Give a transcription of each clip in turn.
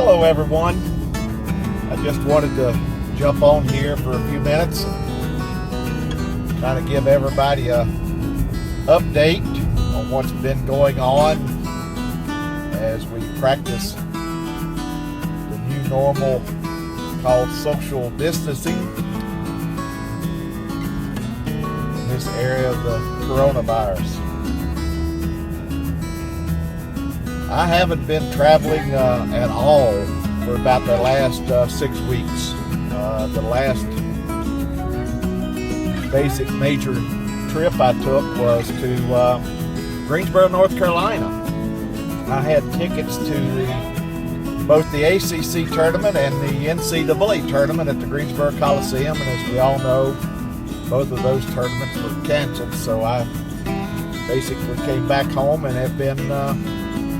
Hello everyone. I just wanted to jump on here for a few minutes and kind of give everybody a update on what's been going on as we practice the new normal called social distancing in this area of the coronavirus. I haven't been traveling at all for about the last 6 weeks. The last basic major trip I took was to Greensboro, North Carolina. I had tickets to both the ACC tournament and the NCAA tournament at the Greensboro Coliseum, and as we all know, both of those tournaments were canceled, so I basically came back home and have been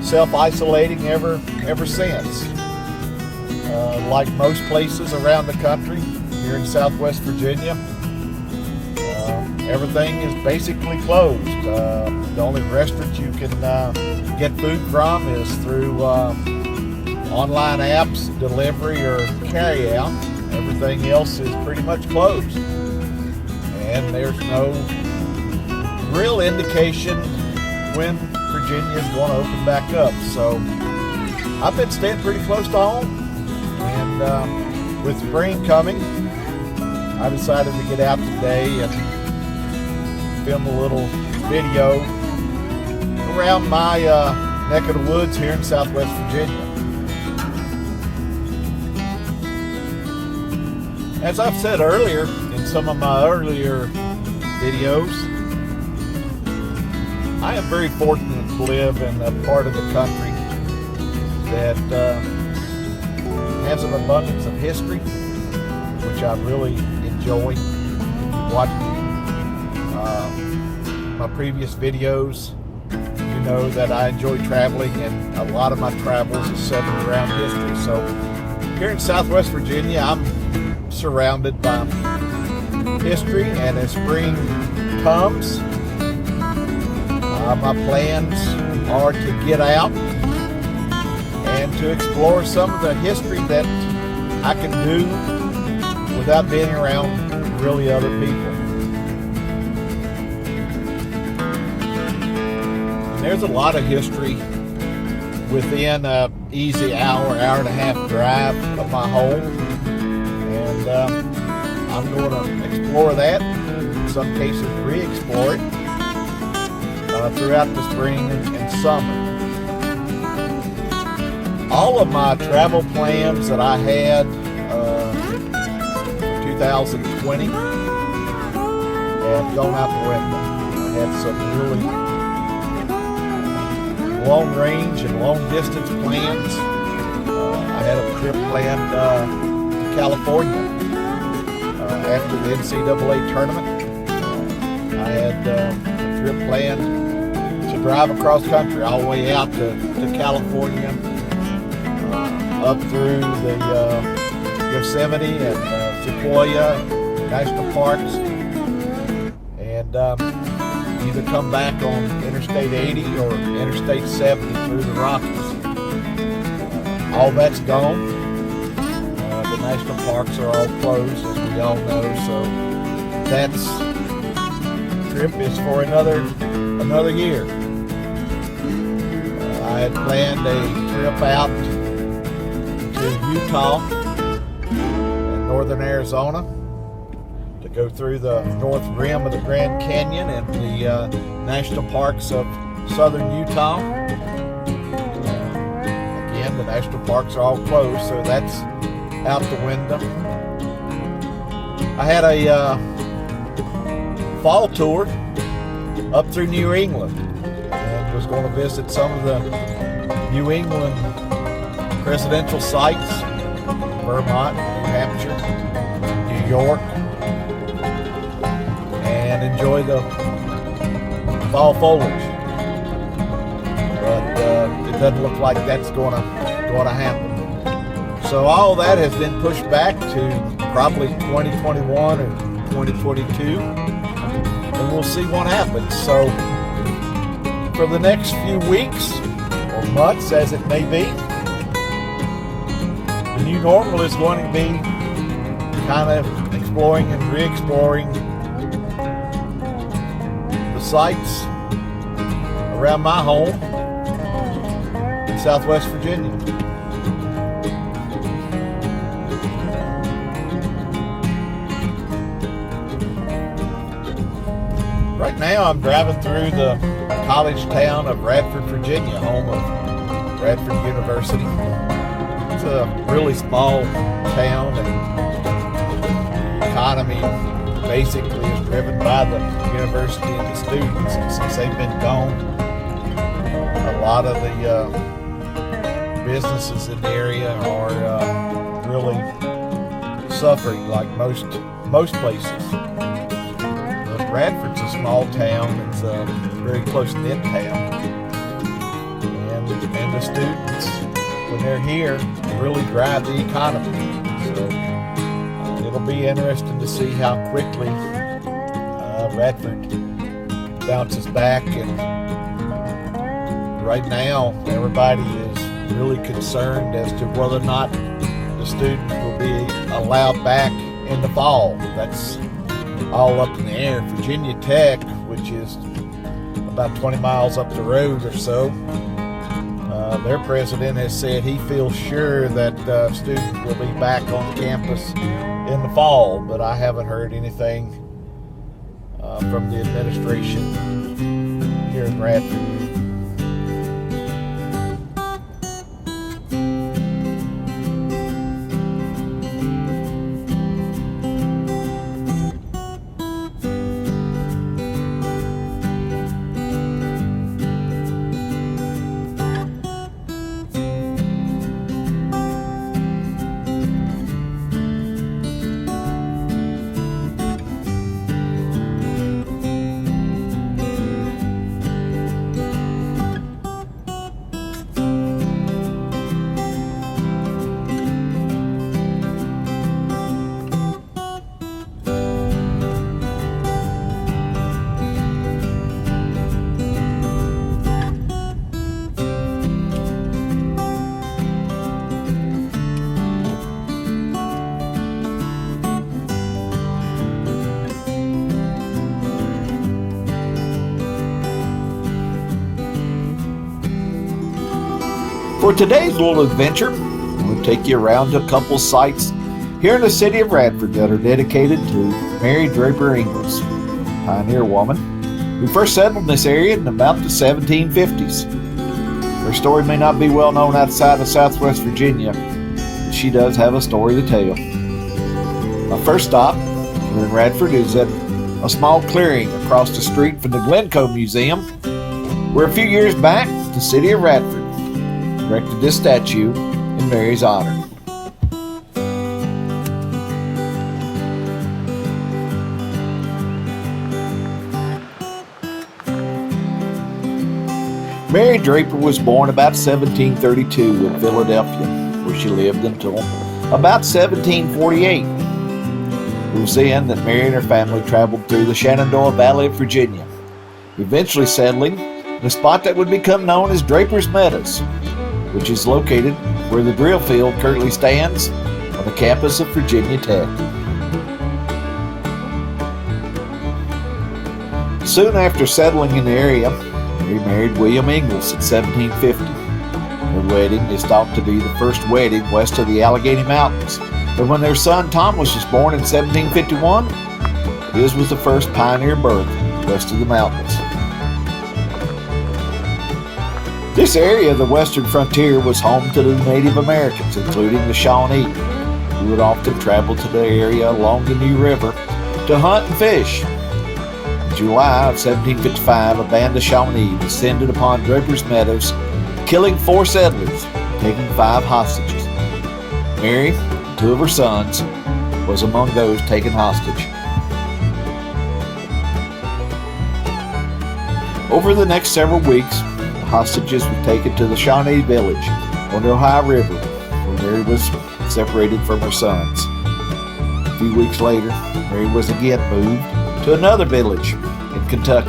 self-isolating ever since. Like most places around the country, here in Southwest Virginia, everything is basically closed. The only restaurant you can get food from is through online apps, delivery, or carry out. Everything else is pretty much closed. And there's no real indication when Virginia is going to open back up. So I've been staying pretty close to home. And with spring coming, I decided to get out today and film a little video around my neck of the woods here in Southwest Virginia. As I've said earlier in some of my earlier videos, I am very fortunate to live in a part of the country that has an abundance of history, which I really enjoy. If you watch my previous videos, you know that I enjoy traveling, and a lot of my travels is centered around history. So here in Southwest Virginia, I'm surrounded by history, and as spring comes, my plans are to get out and to explore some of the history that I can do without being around really other people. And there's a lot of history within an easy hour and a half drive of my home, and I'm going to explore that, in some cases re-explore it, throughout the spring and summer. All of my travel plans that I had for 2020 have gone out the window. I had some really long range and long distance plans. I had a trip planned to California after the NCAA tournament. I had a trip planned to drive across country all the way out to California, up through the Yosemite and Sequoia National Parks, and either come back on Interstate 80 or Interstate 70 through the Rockies. All that's gone. The national parks are all closed, as we all know, so that's trip is for another year. I had planned a trip out to Utah and northern Arizona to go through the north rim of the Grand Canyon and the national parks of southern Utah. Again, the national parks are all closed, so that's out the window. I had a fall tour up through New England and was going to visit some of the New England presidential sites, Vermont, New Hampshire, New York, and enjoy the fall foliage. But it doesn't look like that's going to happen. So all that has been pushed back to probably 2021 or 2022, and we'll see what happens. So for the next few weeks or months, as it may be, The new normal is going to be kind of exploring and re-exploring the sites around my home in Southwest Virginia. Right now I'm driving through the college town of Radford, Virginia, home of Radford University. It's a really small town, and the economy basically is driven by the university and the students. And since they've been gone, a lot of the businesses in the area are really suffering, like most places. But Radford's a small town. It's a very close-knit town, and the students, when they're here, really drive the economy. So it'll be interesting to see how quickly Radford bounces back. And right now, everybody is really concerned as to whether or not the students will be allowed back in the fall. That's all up in the air. Virginia Tech, which is about 20 miles up the road or so, their president has said he feels sure that students will be back on campus in the fall, but I haven't heard anything from the administration here in Radford. For today's little adventure, we'll take you around to a couple sites here in the city of Radford that are dedicated to Mary Draper Ingles, pioneer woman who first settled in this area in about the 1750s. Her story may not be well known outside of Southwest Virginia, but she does have a story to tell. My first stop here in Radford is at a small clearing across the street from the Glencoe Museum, where a few years back the city of Radford erected this statue in Mary's honor. Mary Draper was born about 1732 in Philadelphia, where she lived until about 1748. It was then that Mary and her family traveled through the Shenandoah Valley of Virginia, eventually settling in a spot that would become known as Draper's Meadows, which is located where the drill field currently stands on the campus of Virginia Tech. Soon after settling in the area, Mary married William Ingles in 1750. Their wedding is thought to be the first wedding west of the Allegheny Mountains, but when their son Thomas was born in 1751, his was the first pioneer birth west of the mountains. This area of the western frontier was home to the Native Americans, including the Shawnee, who would often travel to the area along the New River to hunt and fish. In July of 1755, a band of Shawnee descended upon Draper's Meadows, killing 4 settlers, taking 5 hostages. Mary, 2 of her sons, was among those taken hostage. Over the next several weeks, hostages were taken to the Shawnee village on the Ohio River, where Mary was separated from her sons. A few weeks later, Mary was again moved to another village in Kentucky.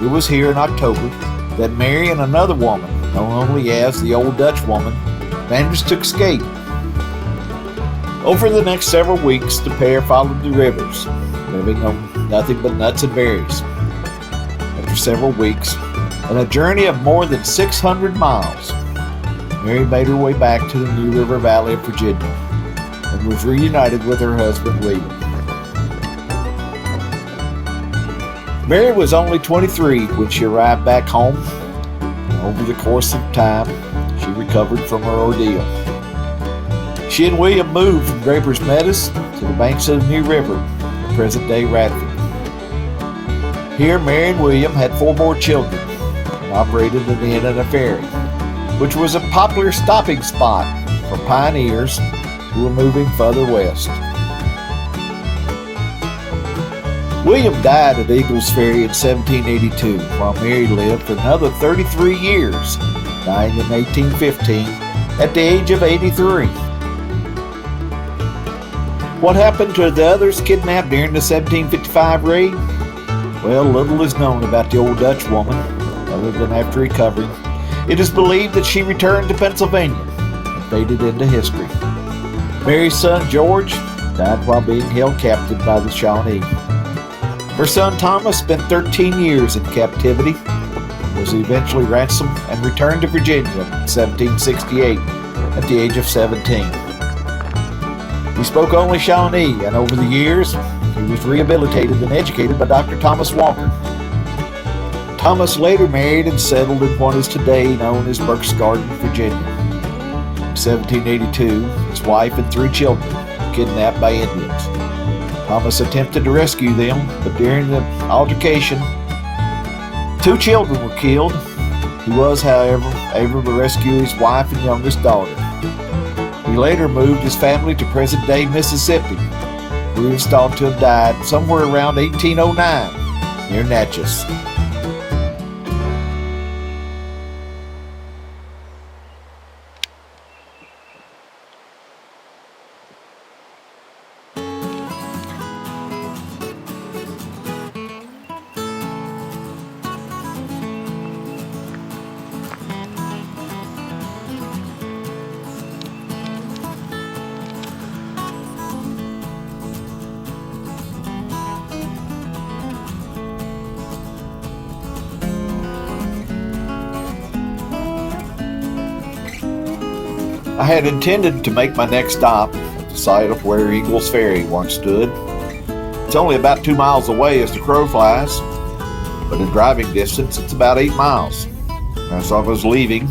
It was here in October that Mary and another woman, known only as the Old Dutch Woman, managed to escape. Over the next several weeks, the pair followed the rivers, living on nothing but nuts and berries. After several weeks, and a journey of more than 600 miles, Mary made her way back to the New River Valley of Virginia and was reunited with her husband, William. Mary was only 23 when she arrived back home. Over the course of time, she recovered from her ordeal. She and William moved from Draper's Meadows to the banks of the New River, in present-day Radford. Here, Mary and William had 4 more children and operated an inn and a ferry, which was a popular stopping spot for pioneers who were moving further west. William died at Ingles Ferry in 1782, while Mary lived for another 33 years, dying in 1815 at the age of 83. What happened to the others kidnapped during the 1755 raid? Well, little is known about the old Dutch woman, other than after recovering. It is believed that she returned to Pennsylvania and faded into history. Mary's son, George, died while being held captive by the Shawnee. Her son, Thomas, spent 13 years in captivity, was eventually ransomed and returned to Virginia in 1768 at the age of 17. He spoke only Shawnee, and over the years, he was rehabilitated and educated by Dr. Thomas Walker. Thomas later married and settled in what is today known as Burke's Garden, Virginia. In 1782, his wife and 3 children were kidnapped by Indians. Thomas attempted to rescue them, but during the altercation, 2 children were killed. He was, however, able to rescue his wife and youngest daughter. He later moved his family to present-day Mississippi, where he was thought to have died somewhere around 1809 near Natchez. I had intended to make my next stop at the site of where Ingles Ferry once stood. It's only about 2 miles away as the crow flies, but in driving distance it's about 8 miles. As I was leaving,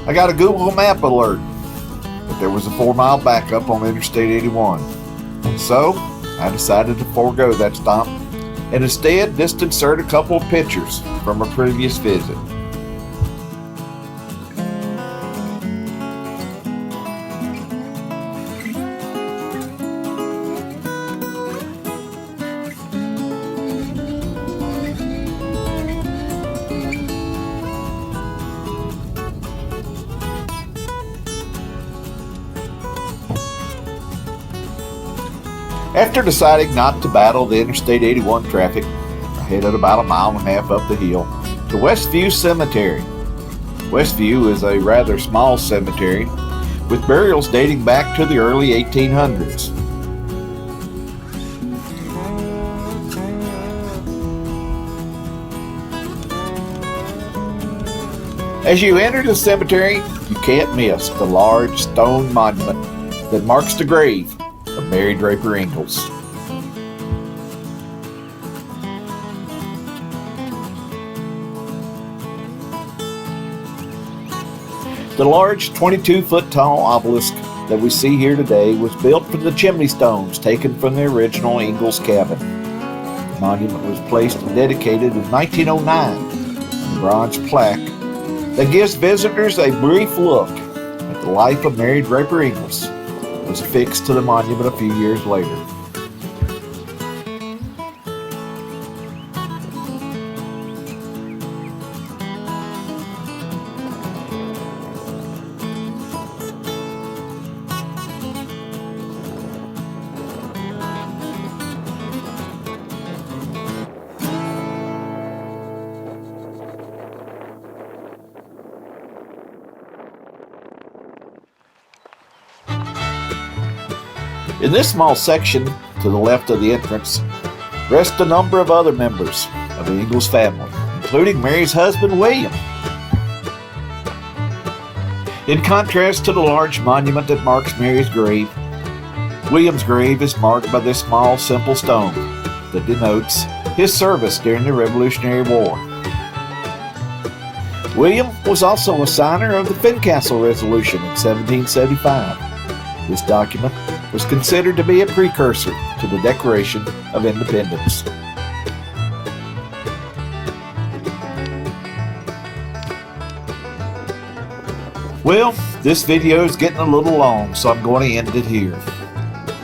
I got a Google Map alert that there was a 4-mile backup on Interstate 81. And so I decided to forego that stop and instead just insert a couple of pictures from a previous visit. After deciding not to battle the Interstate 81 traffic, I headed about 1.5 miles up the hill to Westview Cemetery. Westview is a rather small cemetery with burials dating back to the early 1800s. As you enter the cemetery, you can't miss the large stone monument that marks the grave of Mary Draper Ingles. The large 22-foot tall obelisk that we see here today was built from the chimney stones taken from the original Ingles cabin. The monument was placed and dedicated in 1909. A bronze plaque that gives visitors a brief look at the life of Mary Draper Ingles was affixed to the monument a few years later. In this small section to the left of the entrance rest a number of other members of the Ingles family, including Mary's husband, William. In contrast to the large monument that marks Mary's grave, William's grave is marked by this small, simple stone that denotes his service during the Revolutionary War. William was also a signer of the Fincastle Resolution in 1775. This document was considered to be a precursor to the Declaration of Independence. Well, this video is getting a little long, so I'm going to end it here.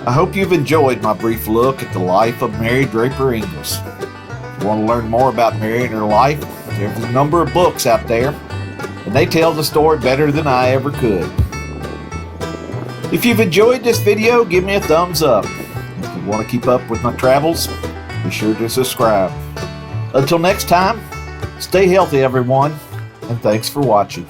I hope you've enjoyed my brief look at the life of Mary Draper Ingles. If you want to learn more about Mary and her life, there's a number of books out there, and they tell the story better than I ever could. If you've enjoyed this video, give me a thumbs up. If you want to keep up with my travels, be sure to subscribe. Until next time, stay healthy everyone, and thanks for watching.